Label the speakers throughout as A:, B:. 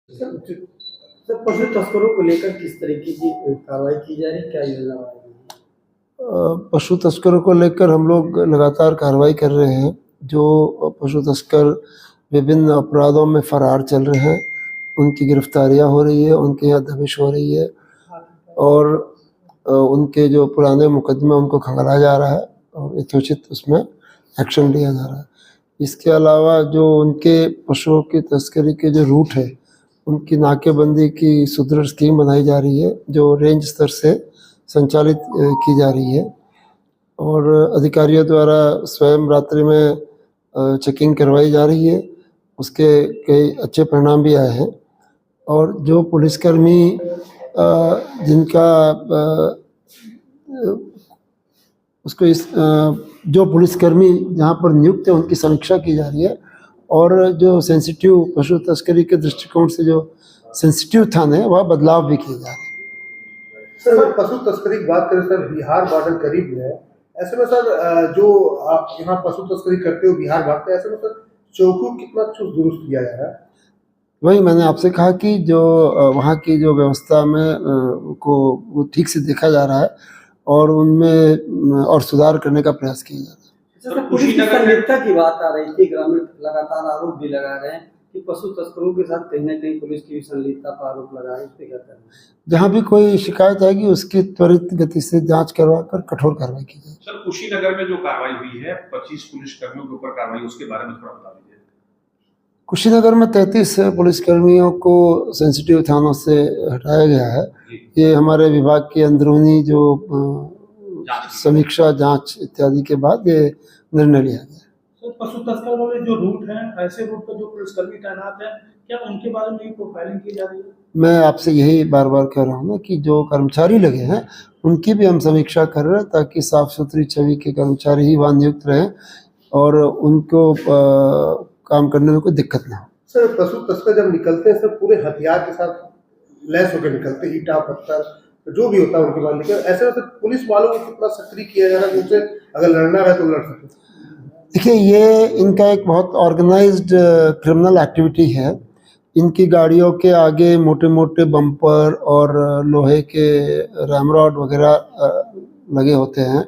A: Sir, पशु तस्करों को लेकर किस तरीके की कार्रवाई की जा रही है? क्या योजना बनाई गई है?
B: पशु तस्करों को लेकर हम लोग लगातार कार्रवाई कर रहे हैं। जो पशु तस्कर विभिन्न अपराधों में फरार चल रहे हैं, उनकी गिरफ्तारियां हो रही है, उनके यहाँ दबिश हो रही है और उनके जो पुराने मुकदमे उनको खंगाला जा रहा है और यथोचित उसमें एक्शन लिया जा रहा है। इसके अलावा जो उनके पशुओं की तस्करी के जो रूट है, उनकी नाकेबंदी की सुदृढ़ स्कीम बनाई जा रही है, जो रेंज स्तर से संचालित की जा रही है और अधिकारियों द्वारा स्वयं रात्रि में चेकिंग करवाई जा रही है। उसके कई अच्छे परिणाम भी आए हैं और जो पुलिसकर्मी जिनका उसको जो पुलिसकर्मी जहाँ पर नियुक्त है उनकी समीक्षा की जा रही है और जो सेंसिटिव पशु तस्करी के दृष्टिकोण से जो सेंसिटिव थाने वह बदलाव भी किए जा रहे हैं।
C: सर, पशु तस्करी की बात करें सर, बिहार बॉर्डर करीब में है, ऐसे में सर जो आप यहाँ पशु तस्करी करते हो बिहार भागते हैं, ऐसे में सर चौकी कितना चुस्त दुरुस्त किया जा रहा है?
B: वही मैंने आपसे कहा कि जो वहाँ की जो व्यवस्था में को वो ठीक से देखा जा रहा है और उनमें और सुधार करने का प्रयास किया जा रहा है।
A: सर, पुलिस की संलिप्तता की बात आ रही थी, ग्रामीण लगातार आरोप भी लगा रहे हैं कि पशु तस्करों के साथ कहीं न कहीं पुलिस की संलिप्तता का आरोप लगा है, इस पे क्या कहना है?
B: जहाँ भी कोई शिकायत आएगी उसकी त्वरित गति से जांच करवा कर कठोर कार्रवाई की जाएगी।
D: सर, कुशीनगर में जो कार्रवाई हुई है 25 पुलिसकर्मियों के ऊपर कार्रवाई, उसके बारे में थोड़ा बता दीजिए।
B: कुशीनगर में 33 पुलिसकर्मियों को सेंसिटिव थानों से हटाया गया है। ये हमारे विभाग की अंदरूनी जो समीक्षा जांच इत्यादि के बाद ये निर्णय लिया गया।
E: तो पशु तस्कर वाले जो रूट हैं, ऐसे रूट पर जो पुलिसकर्मी तैनात हैं, क्या उनके बारे में प्रोफाइलिंग की जा रही है?
B: मैं आपसे यही बार बार कह रहा हूँ ना कि जो कर्मचारी लगे हैं उनकी भी हम समीक्षा कर रहे हैं ताकि साफ सुथरी छवि के कर्मचारी ही वहाँ नियुक्त रहें और उनको काम करने में कोई दिक्कत ना हो।
C: सर, पशु तस्कर जब निकलते हैं सर पूरे हथियार के साथ लैस होकर निकलते हैं, ईंटा पत्थर जो भी होता है उनके पास लेकर, ऐसे में पुलिस वालों को कितना सक्रिय किया जा रहा है उनसे अगर लड़ना है तो लड़ सके?
B: देखिए, ये इनका एक बहुत ऑर्गेनाइज्ड क्रिमिनल एक्टिविटी है। इनकी गाड़ियों के आगे मोटे मोटे बम्पर और लोहे के रैमरॉड वगैरह लगे होते हैं,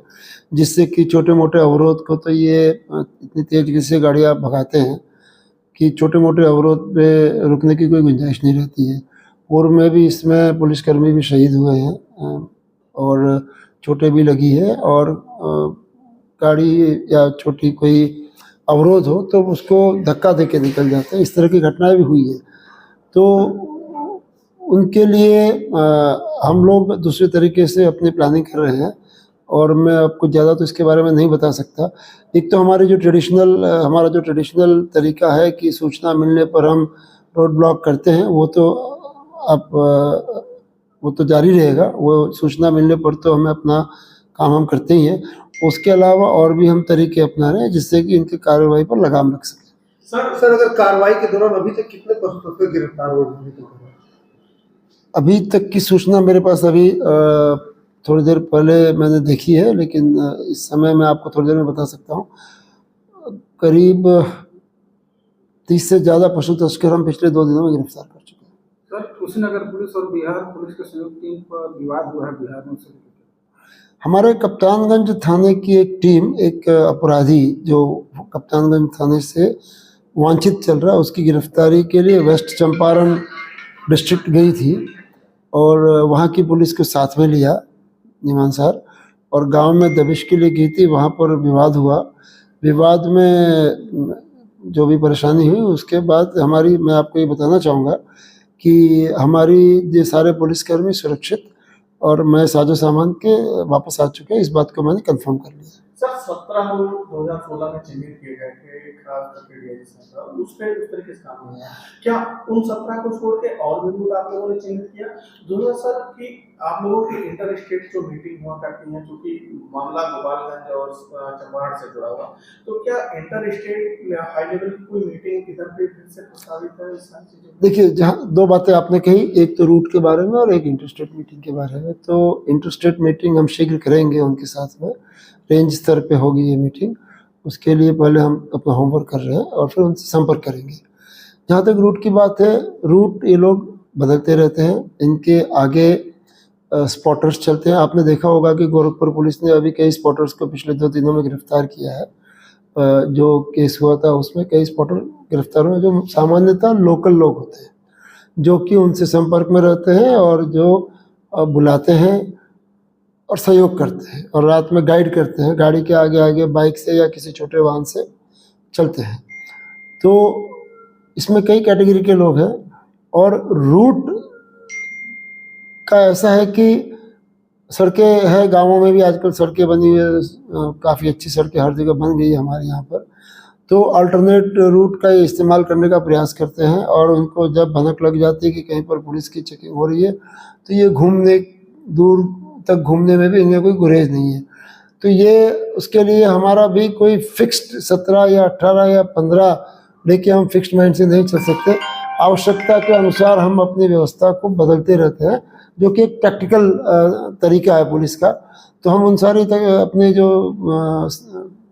B: जिससे कि छोटे मोटे अवरोध को तो ये इतनी तेज से गाड़ियाँ भगाते हैं कि छोटे मोटे अवरोध पे रुकने की कोई गुंजाइश नहीं रहती है। पूर्व में भी इसमें पुलिसकर्मी भी शहीद हुए हैं और चोटें भी लगी है और गाड़ी या छोटी कोई अवरोध हो तो उसको धक्का दे के निकल जाते हैं। इस तरह की घटनाएं भी हुई है। तो उनके लिए हम लोग दूसरे तरीके से अपनी प्लानिंग कर रहे हैं और मैं आपको ज़्यादा तो इसके बारे में नहीं बता सकता। एक तो हमारा जो ट्रेडिशनल तरीका है कि सूचना मिलने पर हम रोड ब्लॉक करते हैं, वो तो जारी रहेगा। वो सूचना मिलने पर तो हमें अपना काम हम करते ही हैं। उसके अलावा और भी हम तरीके अपना रहे हैं जिससे कि इनकी कार्रवाई पर लगाम लग सके।
C: सर, अगर कार्रवाई के दौरान अभी तक कितने पशु तस्कर गिरफ्तार हुए?
B: अभी तक की सूचना मेरे पास अभी थोड़ी देर पहले मैंने देखी है, लेकिन इस समय मैं आपको थोड़ी देर में बता सकता हूँ। करीब 30 से ज़्यादा पशु तस्कर हम पिछले 2 दिनों में गिरफ्तार कर चुके हैं।
E: सर, कुशीनगर पुलिस और बिहार पुलिस के संयुक्त टीम पर विवाद हुआ है बिहार में।
B: हमारे कप्तानगंज थाने की एक टीम, एक अपराधी जो कप्तानगंज थाने से वांछित चल रहा है, उसकी गिरफ्तारी के लिए वेस्ट चंपारण डिस्ट्रिक्ट गई थी और वहाँ की पुलिस को साथ में लिया नियमानुसार और गांव में दबिश के लिए गई थी। वहाँ पर विवाद हुआ। विवाद में जो भी परेशानी हुई उसके बाद मैं आपको ये बताना चाहूँगा कि हमारी ये सारे पुलिसकर्मी सुरक्षित और मैं साजो सामान के वापस आ चुके हैं। इस बात को मैंने कंफर्म कर लिया।
E: सर, 17 लोग 2016 में चिन्हित किए गए थे, खास करके उस तरीके से काम हुआ। क्या उन 17 को छोड़ के और भी लोग आप लोगों ने चिन्हित किया? दूसरा सर कि आप लोगों की इंटर स्टेट जो मीटिंग हुआ करती है, क्योंकि मामला गोपालगंज और चंपारण से जुड़ा हुआ, तो क्या इंटर स्टेट हाई लेवल की कोई मीटिंग इधर पे फिर से प्रस्तावित है? इस सारी चीजों
B: देखिए, जहाँ 2 बातें आपने कही, एक तो रूट के बारे में और एक इंटरस्टेट मीटिंग के बारे में। तो इंटरस्टेट मीटिंग हम शीघ्र करेंगे उनके साथ में, रेंज स्तर पे होगी ये मीटिंग। उसके लिए पहले हम अपना होमवर्क कर रहे हैं और फिर उनसे संपर्क करेंगे। जहाँ तक रूट की बात है, रूट ये लोग बदलते रहते हैं। इनके आगे स्पॉटर्स चलते हैं। आपने देखा होगा कि गोरखपुर पुलिस ने अभी कई स्पॉटर्स को पिछले 2 दिनों में गिरफ्तार किया है। जो केस हुआ था उसमें कई स्पॉटर गिरफ्तार हुए, जो सामान्यतः लोकल लोग होते हैं, जो कि उनसे संपर्क में रहते हैं और जो बुलाते हैं और सहयोग करते हैं और रात में गाइड करते हैं, गाड़ी के आगे आगे बाइक से या किसी छोटे वाहन से चलते हैं। तो इसमें कई कैटेगरी के लोग हैं और रूट का ऐसा है कि सड़कें हैं, गांवों में भी आजकल सड़कें बनी हुई है, काफ़ी अच्छी सड़कें हर जगह बन गई है हमारे यहाँ पर। तो अल्टरनेट रूट का इस्तेमाल करने का प्रयास करते हैं और उनको जब भनक लग जाती है कि कहीं पर पुलिस की चेकिंग हो रही है तो ये दूर तक घूमने में भी इन्हें कोई गुरेज नहीं है। तो ये उसके लिए हमारा भी कोई फिक्स्ड 17 या 18 या 15 लेके हम फिक्स्ड माइंड से नहीं चल सकते। आवश्यकता के अनुसार हम अपनी व्यवस्था को बदलते रहते हैं, जो कि एक टैक्टिकल तरीका है पुलिस का। तो हम उन सारी अपने जो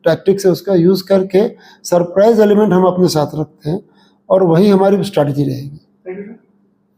B: टैक्टिक्स है उसका यूज़ करके सरप्राइज एलिमेंट हम अपने साथ रखते हैं और वही हमारी स्ट्रैटेजी रहेगी।
E: Thank you.